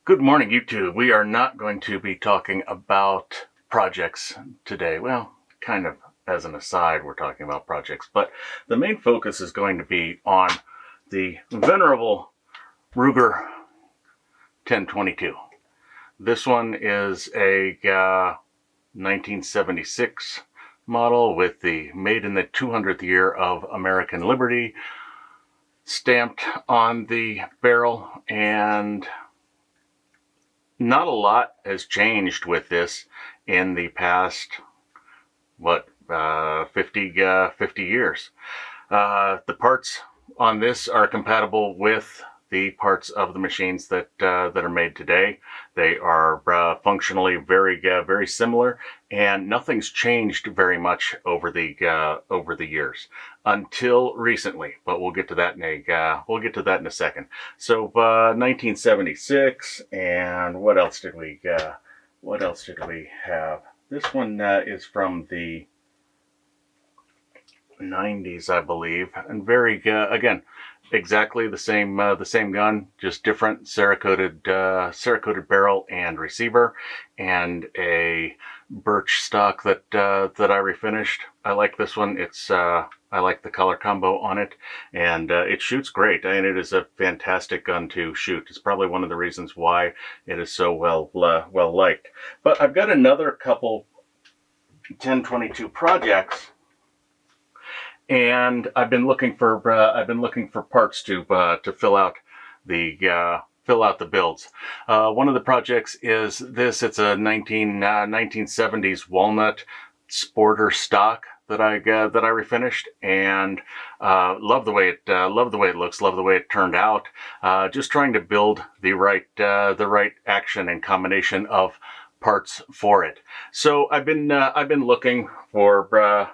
Good morning, YouTube. We are not going to be talking about projects today. Well, kind of as an aside, we're talking about projects, but the main focus is going to be on the venerable Ruger 1022. This one is a 1976 model with the made in the 200th year of American Liberty stamped on the barrel, and not a lot has changed with this in the past, 50 years. The parts on this are compatible with the parts of the machines that are made today. They are functionally very similar, and nothing's changed very much over the years until recently. But we'll get to that in a second. So 1976, and what else did we have? This one is from the 90s, I believe, and very again, exactly the same gun, just different Cerakoted barrel and receiver, and a birch stock that I refinished. I like this one. It's I like the color combo on it, and it shoots great. I mean, it is a fantastic gun to shoot. It's probably one of the reasons why it is so well liked. But I've got another couple 1022 projects, and I've been looking for parts to fill out the builds. One of the projects is this. It's a 1970s walnut sporter stock that I refinished, and love the way it looks, love the way it turned out. Just trying to build the right action and combination of parts for it. So I've been looking for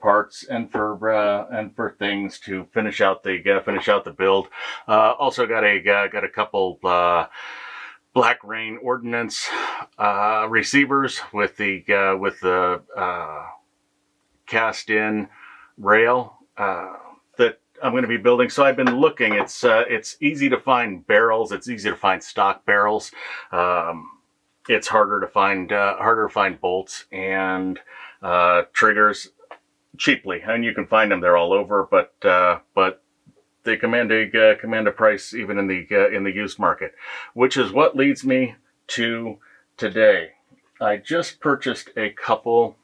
parts and for things to finish out the build. Also got a couple Black Rain Ordnance receivers with the cast-in rail that I'm going to be building. So I've been looking. It's easy to find barrels. It's easy to find stock barrels. It's harder to find bolts and triggers cheaply, and you can find them. They're all over, but they command a price even in the used market, which is what leads me to today. I just purchased a couple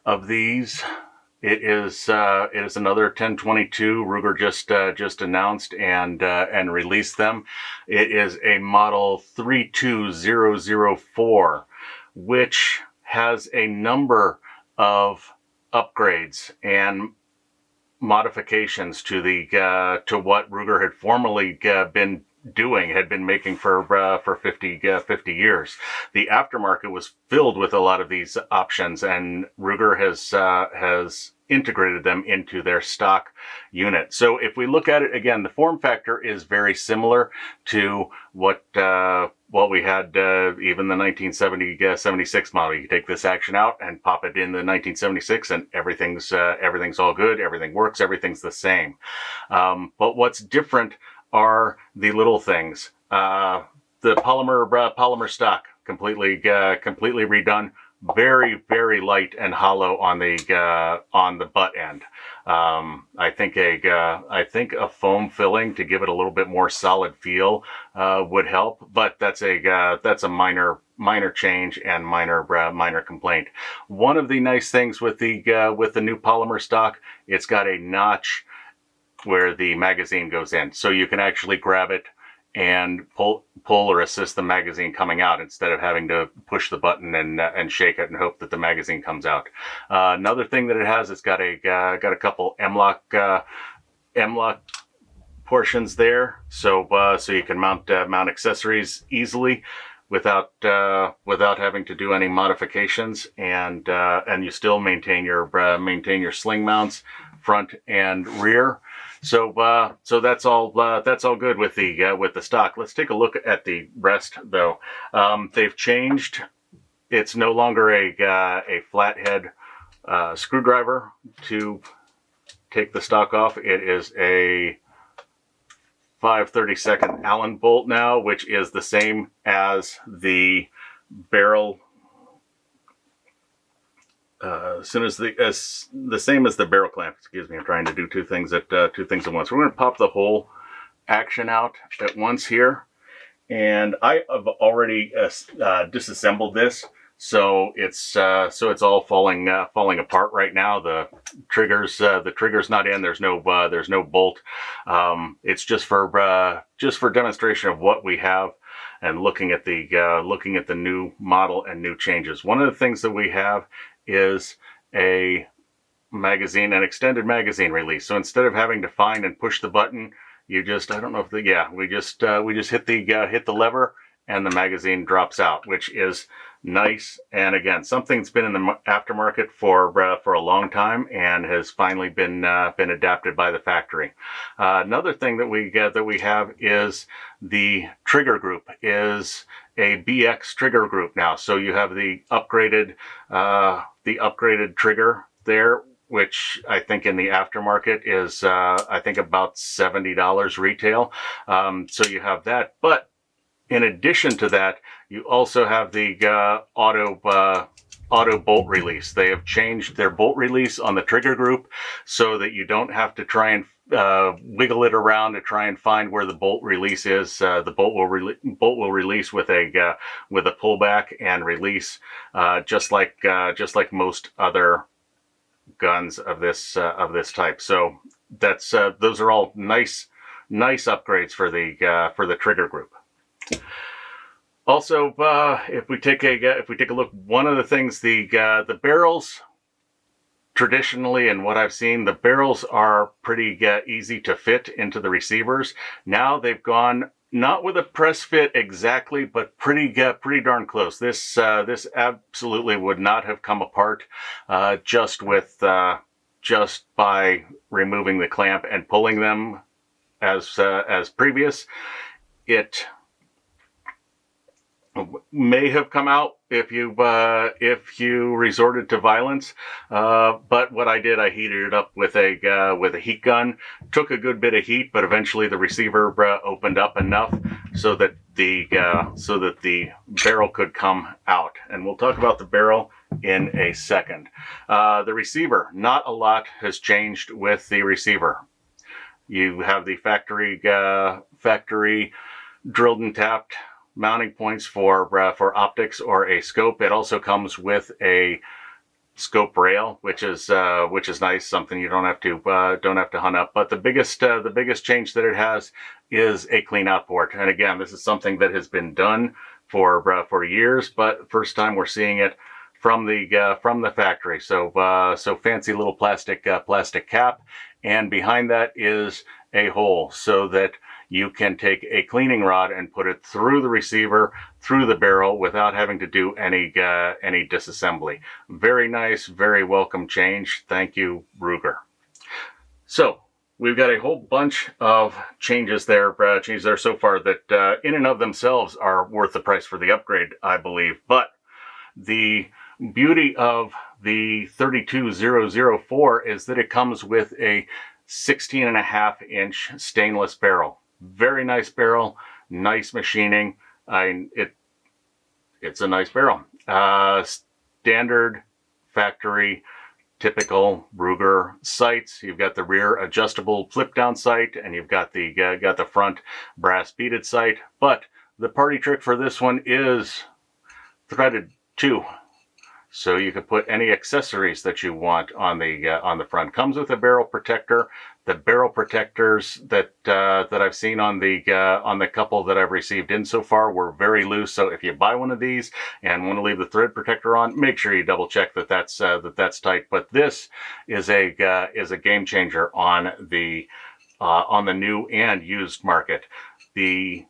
of these. It is another 1022. Ruger just announced and released them. It is a model 32004, which has a number of upgrades and modifications to what Ruger had formerly been making for 50 years. The aftermarket was filled with a lot of these options, and Ruger has integrated them into their stock unit. So if we look at it again, the form factor is very similar to what we had even the 1976 model. You take this action out and pop it in the 1976, and everything's all good. Everything works. Everything's the same. But what's different are the little things. The polymer stock completely redone. Very light and hollow on the butt end. I think a foam filling to give it a little bit more solid feel would help, but that's a minor change and minor complaint. One of the nice things with the new polymer stock, it's got a notch where the magazine goes in, so you can actually grab it and pull or assist the magazine coming out instead of having to push the button and shake it and hope that the magazine comes out. Another thing that it has, it's got a couple M-lock portions there, so you can mount accessories easily without having to do any modifications, and you still maintain your sling mounts front and rear. So that's all good with the stock. Let's take a look at the rest, though. They've changed. It's no longer a flathead screwdriver to take the stock off. It is a 5/32 Allen bolt now, which is the same as the barrel. The same as the barrel clamp. Excuse me, I'm trying to do two things at once. We're going to pop the whole action out at once here, and I have already disassembled this, so it's all falling apart right now. The trigger's not in. There's no bolt. It's just for demonstration of what we have and looking at the new model and new changes. One of the things that we have is an extended magazine release. So instead of having to find and push the button, we just hit the lever and the magazine drops out, which is nice. And again, something that's been in the aftermarket for a long time and has finally been adapted by the factory. Another thing that we have is the trigger group is a BX trigger group now. So you have the upgraded trigger there, which I think in the aftermarket is I think about $70 retail. So you have that, but in addition to that, you also have the auto bolt release. They have changed their bolt release on the trigger group so that you don't have to try and wiggle it around to try and find where the bolt release is. The bolt will release with a pullback and release just like most other guns of this type. So that's those are all nice upgrades for the trigger group. Also, if we take a look, one of the things the barrels traditionally, and what I've seen, the barrels are pretty easy to fit into the receivers. Now they've gone not with a press fit exactly, but pretty darn close. This absolutely would not have come apart just by removing the clamp and pulling them as previous. It may have come out if you resorted to violence, but what I did, I heated it up with a heat gun. Took a good bit of heat, but eventually the receiver opened up enough so that the barrel could come out. And we'll talk about the barrel in a second. The receiver, not a lot has changed with the receiver. You have the factory drilled and tapped mounting points for optics or a scope. It also comes with a scope rail, which is nice, something you don't have to hunt up. But the biggest change that it has is a clean out port. And again, this is something that has been done for years, but first time we're seeing it from the factory. So fancy little plastic cap, and behind that is a hole so that you can take a cleaning rod and put it through the receiver, through the barrel, without having to do any disassembly. Very nice, very welcome change. Thank you, Ruger. So we've got a whole bunch of changes there so far that in and of themselves are worth the price for the upgrade, I believe. But the beauty of the 32004 is that it comes with a 16.5-inch stainless barrel. Very nice barrel, nice machining. It's a nice barrel. Standard factory, typical Ruger sights. You've got the rear adjustable flip down sight, and you've got the front brass beaded sight. But the party trick for this one is threaded too. So you can put any accessories that you want on the front. Comes with a barrel protector. The barrel protectors that I've seen on the couple that I've received in so far were very loose. So if you buy one of these and want to leave the thread protector on, make sure you double check that that's tight. But this is a game changer on the new and used market. The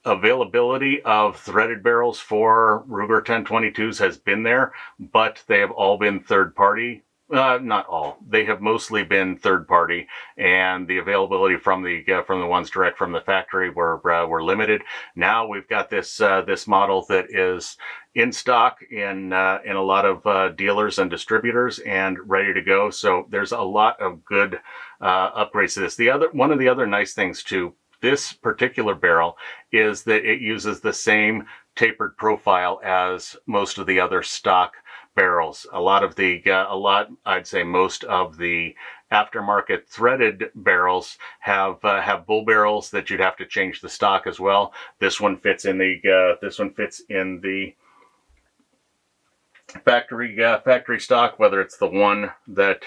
availability of threaded barrels for Ruger 1022s has been there, but they have all been third party Not all. They have mostly been third party, and the availability from the ones direct from the factory were limited. Now we've got this model that is in stock in a lot of dealers and distributors and ready to go. So there's a lot of good upgrades to this. One of the other nice things to this particular barrel is that it uses the same tapered profile as most of the other stock barrels. I'd say most of the aftermarket threaded barrels have bull barrels that you'd have to change the stock as well. This one fits in the factory stock, whether it's the one that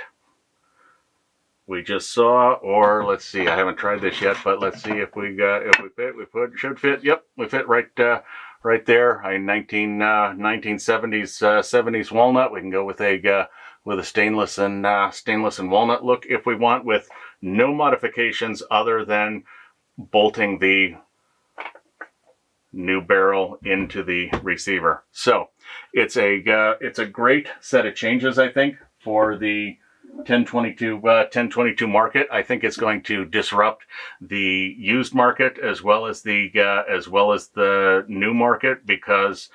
we just saw, or let's see, I haven't tried this yet, but let's see if we fit. Should fit. Yep, we fit right there. 1970s 70s walnut. We can go with a stainless and walnut look if we want, with no modifications other than bolting the new barrel into the receiver. So it's a great set of changes, I think, for the 1022 market. I think it's going to disrupt the used market as well as the new market, because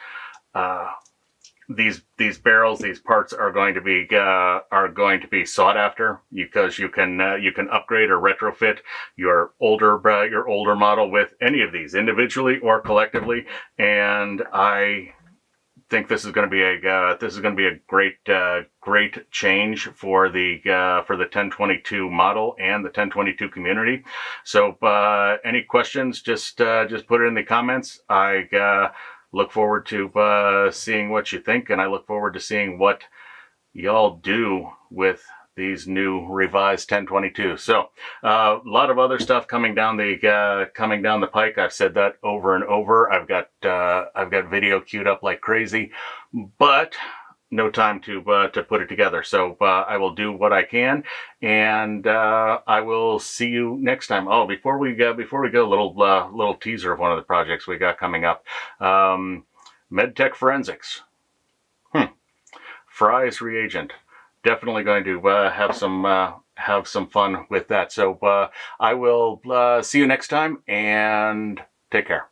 these barrels, these parts are going to be sought after, because you can upgrade or retrofit your older model with any of these individually or collectively, and I think this is going to be a great change for the 1022 model and the 1022 community. So any questions, just put it in the comments. I look forward to seeing what you think, and I look forward to seeing what y'all do with these new revised 1022. So a lot of other stuff coming down the pike. I've said that over and over. I've got video queued up like crazy, but no time to put it together. So I will do what I can, and I will see you next time. Oh, before we go, a little teaser of one of the projects we got coming up. MedTech Forensics. Fry's reagent. Definitely going to have some fun with that. So I will see you next time, and take care.